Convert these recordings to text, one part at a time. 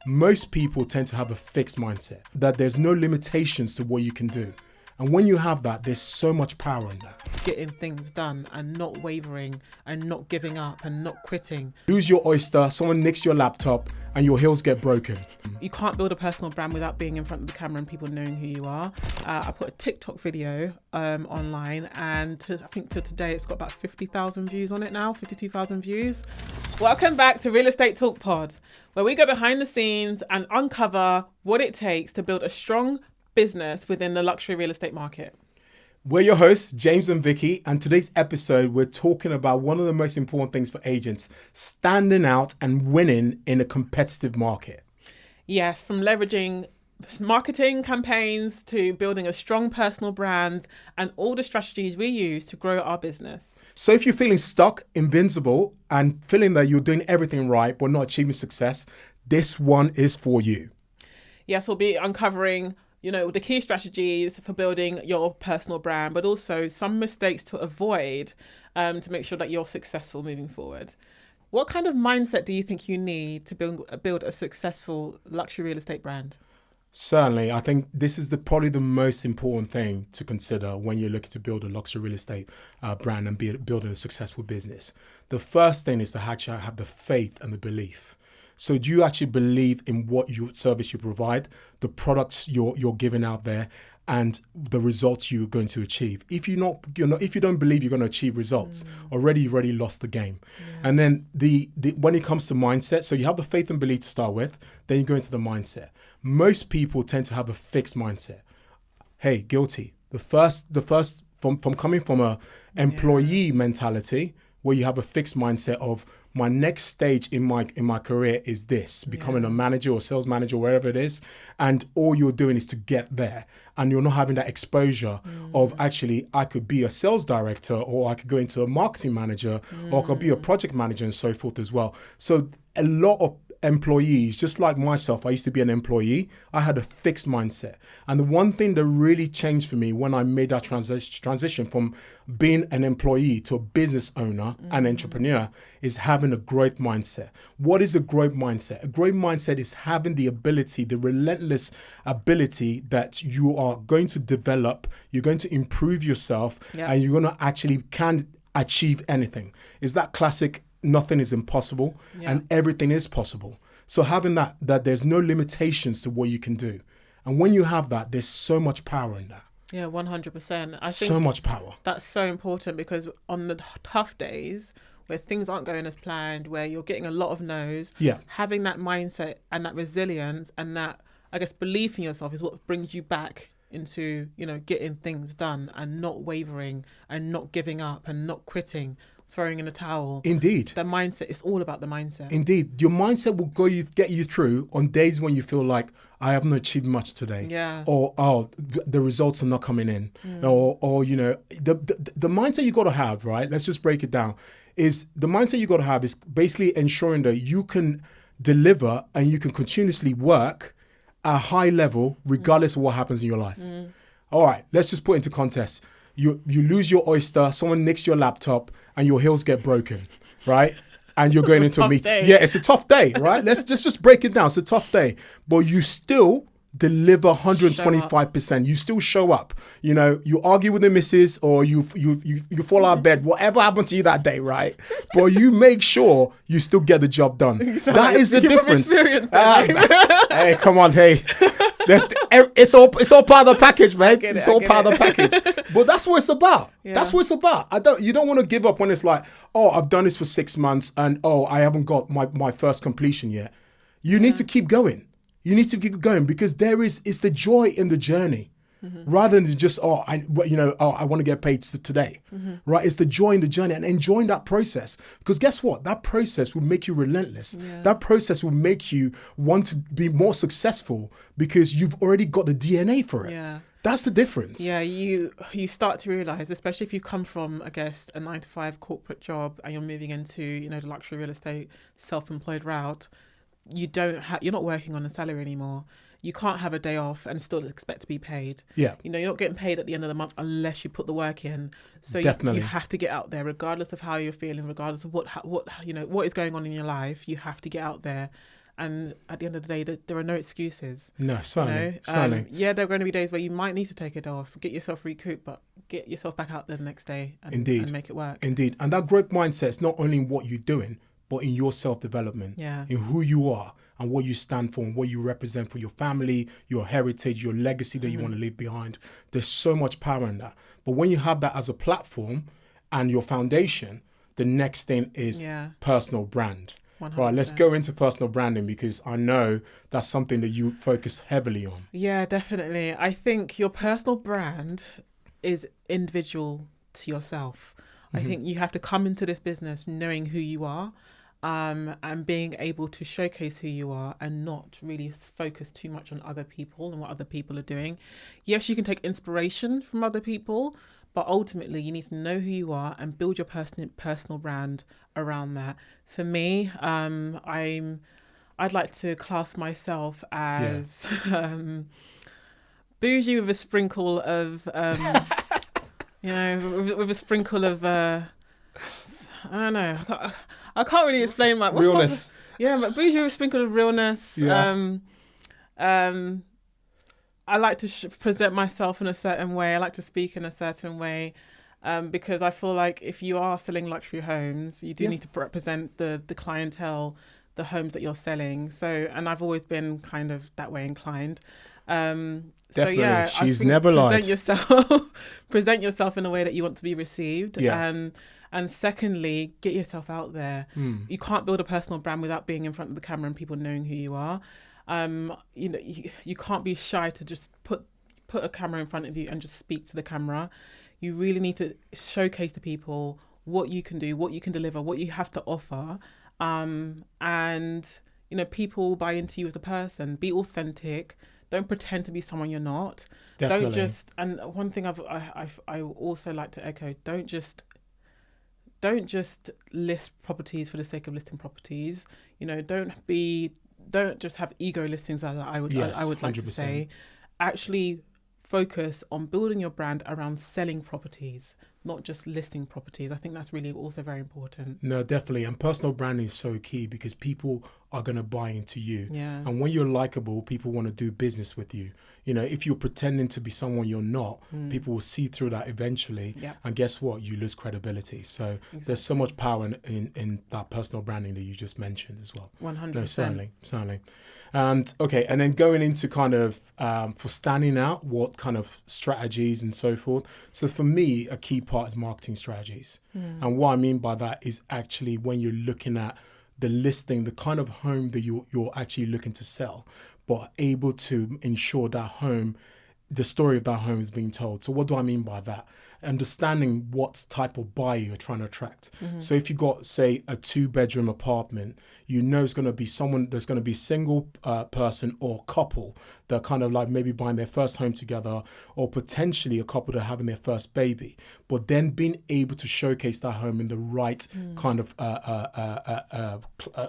Most people tend to have a fixed mindset that there's no limitations to what you can do. And when you have that, there's so much power in that. Getting things done and not wavering and not giving up and not quitting. Lose your oyster, someone nicks your laptop, and your heels get broken. You can't build a personal brand without being in front of the camera and people knowing who you are. I put a TikTok video online, and I think to today it's got about 50,000 views on it now, 52,000 views. Welcome back to Real Estate Talk Pod, where we go behind the scenes and uncover what it takes to build a strong business within the luxury real estate market. We're your hosts, James and Vicky, and today's episode, we're talking about one of the most important things for agents, standing out and winning in a competitive market. Yes, from leveraging marketing campaigns to building a strong personal brand and all the strategies we use to grow our business. So if you're feeling stuck, invincible, and feeling that you're doing everything right but not achieving success, this one is for you. Yes, we'll be uncovering the key strategies for building your personal brand, but also some mistakes to avoid to make sure that you're successful moving forward. What kind of mindset do you think you need to build a successful luxury real estate brand? Certainly, I think this is probably the most important thing to consider when you're looking to build a luxury real estate brand and build a successful business. The first thing is to actually have the faith and the belief. So do you actually believe in what service you provide, the products you're giving out there, and the results you're going to achieve? If you don't believe you're going to achieve results, you've already lost the game. Yeah. And then when it comes to mindset, so you have the faith and belief to start with, then you go into the mindset. Most people tend to have a fixed mindset. Hey, guilty. The first from coming from a employee mentality, where you have a fixed mindset of my next stage in my career is this, becoming a manager or sales manager, wherever it is. And all you're doing is to get there. And you're not having that exposure of actually, I could be a sales director, or I could go into a marketing manager, or I could be a project manager and so forth as well. So a lot of employees, just like myself, I used to be an employee, I had a fixed mindset. And the one thing that really changed for me when I made that transition from being an employee to a business owner and entrepreneur is having a growth mindset. What is a growth mindset? A growth mindset is having the ability, the relentless ability that you are going to develop, you're going to improve yourself, and you're going to actually can achieve anything. Is that classic nothing is impossible and everything is possible. So having that there's no limitations to what you can do. And when you have that, there's so much power in that. Yeah, 100%. I think so much power. That's so important, because on the tough days where things aren't going as planned, where you're getting a lot of no's, having that mindset and that resilience and that, I guess, belief in yourself is what brings you back into, getting things done and not wavering and not giving up and not quitting, throwing in the towel. Indeed. The mindset, it's all about the mindset. Indeed. Your mindset will get you through on days when you feel like, I haven't achieved much today. Yeah. Or, the results are not coming in. Or the mindset you got to have, right? Let's just break it down. Is the mindset you got to have is basically ensuring that you can deliver and you can continuously work at a high level, regardless of what happens in your life. All right, let's just put into context. You lose your oyster, someone nicks your laptop, and your heels get broken, right? And you're going into a meeting. Day. Yeah, it's a tough day, right? Let's just break it down. It's a tough day. But you still deliver 125%. You still show up. You argue with the missus, or you fall out of bed, whatever happened to you that day, right? But you make sure you still get the job done. That is the difference. Hey, come on, hey. It's all part of the package, man. It's all part of the package. But that's what it's about. Yeah. That's what it's about. You don't want to give up when it's like, oh, I've done this for 6 months and I haven't got my first completion yet. You need to keep going. You need to keep going, because it's the joy in the journey. Rather than just, I want to get paid today, right? It's the joy in the journey and enjoying that process. Because guess what? That process will make you relentless. Yeah. That process will make you want to be more successful, because you've already got the DNA for it. Yeah. That's the difference. Yeah, you start to realize, especially if you come from, I guess, a 9-to-5 corporate job and you're moving into, the luxury real estate self-employed route, you're not working on a salary anymore. You can't have a day off and still expect to be paid. Yeah. You're not getting paid at the end of the month unless you put the work in. So Definitely. You have to get out there, regardless of how you're feeling, regardless of what is going on in your life. You have to get out there And at the end of the day, there are no excuses. No, certainly. Certainly. Yeah, there are going to be days where you might need to take a day off, get yourself recouped, but get yourself back out there the next day and make it work. Indeed. And that growth mindset is not only in what you're doing, but in your self-development, in who you are and what you stand for and what you represent for your family, your heritage, your legacy that you want to leave behind. There's so much power in that. But when you have that as a platform and your foundation, the next thing is personal brand. 100%. Right, let's go into personal branding, because I know that's something that you focus heavily on. Yeah, definitely. I think your personal brand is individual to yourself. I think you have to come into this business knowing who you are, and being able to showcase who you are and not really focus too much on other people and what other people are doing. Yes, you can take inspiration from other people, but ultimately you need to know who you are and build your personal brand around that. For me, I'd like to class myself as bougie with a sprinkle of, with a sprinkle of, I don't know. I can't really explain my realness. But bougie with a sprinkle of realness. Yeah. I like to present myself in a certain way. I like to speak in a certain way, because I feel like if you are selling luxury homes, you do need to represent the clientele, the homes that you're selling. So, and I've always been kind of that way inclined. Definitely. So yeah, she's never lied. Present yourself in a way that you want to be received. Yeah. And secondly, get yourself out there. You can't build a personal brand without being in front of the camera and people knowing who you are. You can't be shy to just put a camera in front of you and just speak to the camera. You really need to showcase to people what you can do, what you can deliver, what you have to offer. And people buy into you as a person. Be authentic. Don't pretend to be someone you're not. Definitely. Don't just. And one thing I also like to echo: don't just list properties for the sake of listing properties. Don't just have ego listings, as I would like 100%. To say. Actually focus on building your brand around selling properties, not just listing properties. I think that's really also very important. No, definitely. And personal branding is so key, because people are going to buy into you. Yeah. And when you're likable, people want to do business with you. If you're pretending to be someone you're not, people will see through that eventually. Yep. And guess what? You lose credibility. So There's so much power in that personal branding that you just mentioned as well. 100%. No, certainly. And then going into kind of for standing out, what kind of strategies and so forth. So for me, a key part is marketing strategies. And what I mean by that is actually when you're looking at the listing, the kind of home that you're actually looking to sell, but able to ensure that home, the story of that home is being told. So what do I mean by that? Understanding what type of buyer you're trying to attract. So if you got, say, a 2-bedroom apartment, it's going to be someone that's going to be single person or couple that kind of like maybe buying their first home together, or potentially a couple that are having their first baby, but then being able to showcase that home in the right kind of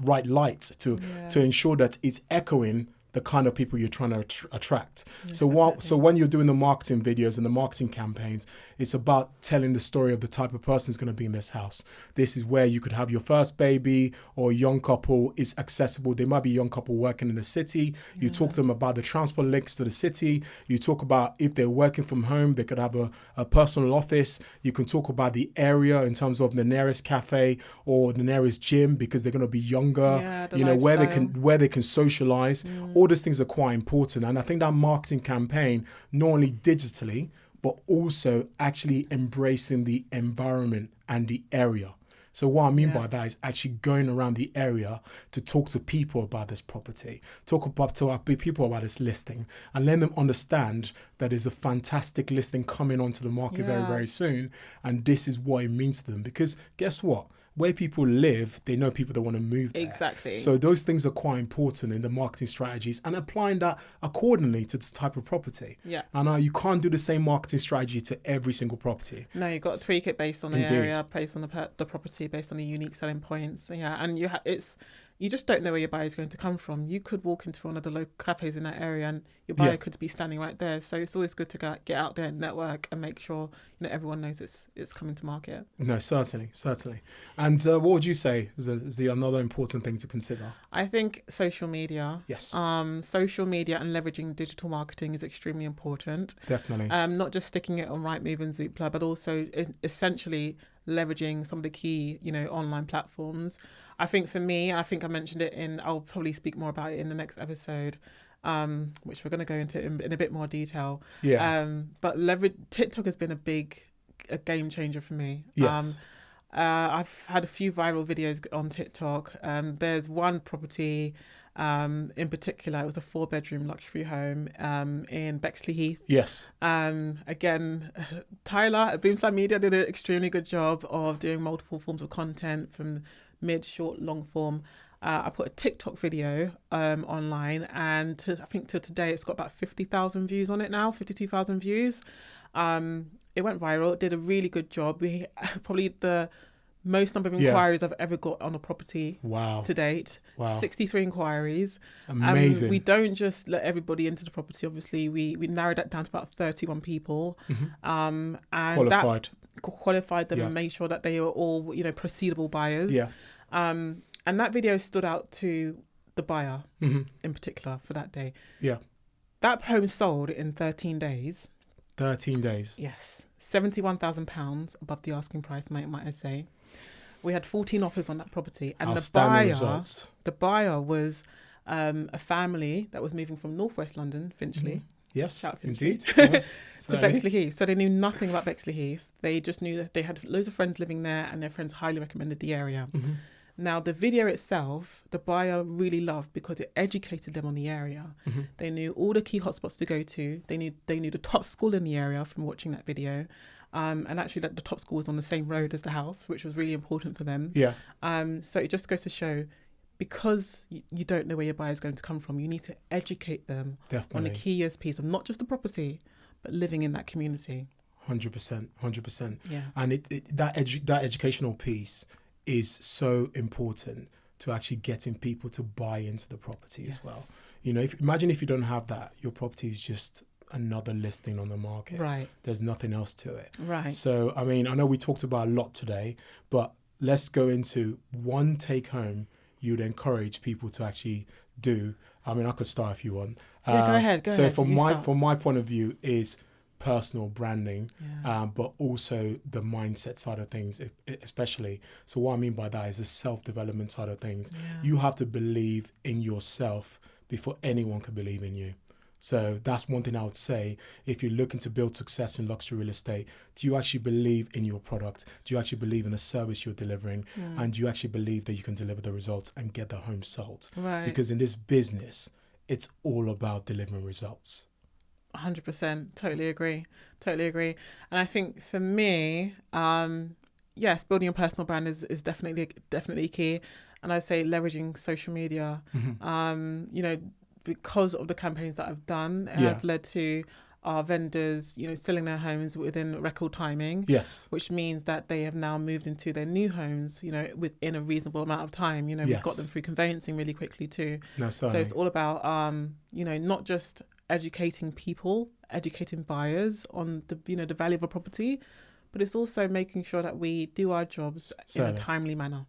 right light to ensure that it's echoing the kind of people you're trying to attract. Yes, so when you're doing the marketing videos and the marketing campaigns, it's about telling the story of the type of person who's going to be in this house. This is where you could have your first baby, or a young couple is accessible. They might be a young couple working in the city. You talk to them about the transport links to the city. You talk about if they're working from home, they could have a personal office. You can talk about the area in terms of the nearest cafe or the nearest gym, because they're going to be younger, where they can socialize. All these things are quite important. And I think that marketing campaign, not only digitally, but also actually embracing the environment and the area. So what I mean by that is actually going around the area to talk to people about this property, to people about this listing, and let them understand that there's a fantastic listing coming onto the market very, very soon. And this is what it means to them. Because guess what? Where people live, they know people that want to move there. Exactly. So those things are quite important in the marketing strategies, and applying that accordingly to this type of property. Yeah. And you can't do the same marketing strategy to every single property. No, you've got to tweak it based on the area, based on the property, based on the unique selling points. Yeah, and you just don't know where your buyer is going to come from. You could walk into one of the local cafes in that area and your buyer could be standing right there. So it's always good to get out there and network and make sure everyone knows it's coming to market. No, certainly. And what would you say is another important thing to consider? I think social media. Yes. Social media and leveraging digital marketing is extremely important. Definitely. Not just sticking it on Rightmove and Zoopla, but also essentially leveraging some of the key, online platforms. I think for me, I think I mentioned it I'll probably speak more about it in the next episode, which we're going to go into in a bit more detail. Yeah. But TikTok has been a game changer for me. Yes. I've had a few viral videos on TikTok. There's one property in particular. It was a 4-bedroom luxury home in Bexley Heath. Yes. Again, Tyler at Boomside Media did an extremely good job of doing multiple forms of content from mid, short, long form. I put a TikTok video online, and I think till today it's got about 50,000 views on it now, 52,000 views. It went viral. It did a really good job. We probably the most number of inquiries I've ever got on a property to date. 63 inquiries. Amazing. We don't just let everybody into the property. Obviously, we narrowed that down to about 31 people. And qualified. That qualified them and made sure that they were all, proceedable buyers. Yeah. And that video stood out to the buyer in particular for that day. Yeah. That home sold in 13 days. 13 days. Yes. £71,000 above the asking price, might I say. We had 14 offers on that property. And the buyer was a family that was moving from northwest London, Finchley. Yes, Finchley. indeed. To Bexley Heath. So they knew nothing about Bexley Heath. They just knew that they had loads of friends living there and their friends highly recommended the area. Now, the video itself, the buyer really loved because it educated them on the area. They knew all the key hotspots to go to. They knew the top school in the area from watching that video. And actually, the top school was on the same road as the house, which was really important for them. Yeah. So it just goes to show, because you don't know where your buyer is going to come from, you need to educate them on the key USPs of not just the property, but living in that community. 100%. Yeah. And that educational piece is so important to actually getting people to buy into the property as well. Imagine if you don't have that, your property is just another listing on the market. Right. There's nothing else to it. Right. So, I know we talked about a lot today, but let's go into one take home you'd encourage people to actually do. I could start if you want. Go ahead. So from my point of view is personal branding, but also the mindset side of things, especially. So what I mean by that is the self-development side of things. You have to believe in yourself before anyone can believe in you. So that's one thing I would say. If you're looking to build success in luxury real estate, do you actually believe in your product? Do you actually believe in the service you're delivering? And do you actually believe that you can deliver the results and get the home sold? Right. Because in this business, it's all about delivering results. 100%. Totally agree. And I think for me, yes, building a personal brand is definitely key. And I'd say leveraging social media, because of the campaigns that I've done, it has led to our vendors, selling their homes within record timing. Yes. Which means that they have now moved into their new homes, within a reasonable amount of time. We've got them through conveyancing really quickly too. No, so it's all about, not just educating people, educating buyers on the value of a property, but it's also making sure that we do our jobs in a timely manner.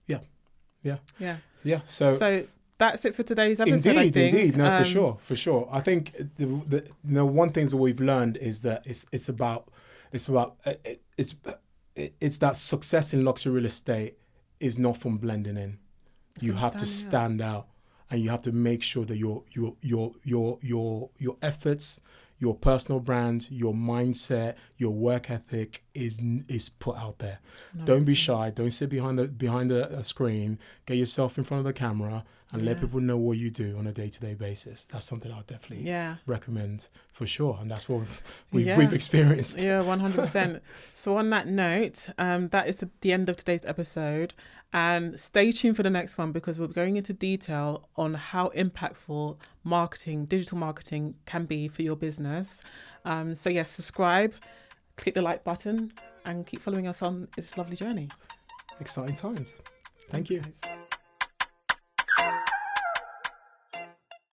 Yeah. So that's it for today's episode. Indeed. No, for sure. I think the one thing that we've learned is that it's that success in luxury real estate is not from blending in. You have to stand out, and you have to make sure that your efforts, your personal brand, your mindset, your work ethic is put out there. No, don't be shy. Don't sit behind a screen. Get yourself in front of the camera and let people know what you do on a day-to-day basis. That's something I'll definitely recommend for sure. And that's what we've experienced. Yeah, 100%. So on that note, that is the end of today's episode. And stay tuned for the next one, because we're going into detail on how impactful digital marketing can be for your business. So yes, subscribe, click the like button, and keep following us on this lovely journey. Exciting times. Thank you. Guys.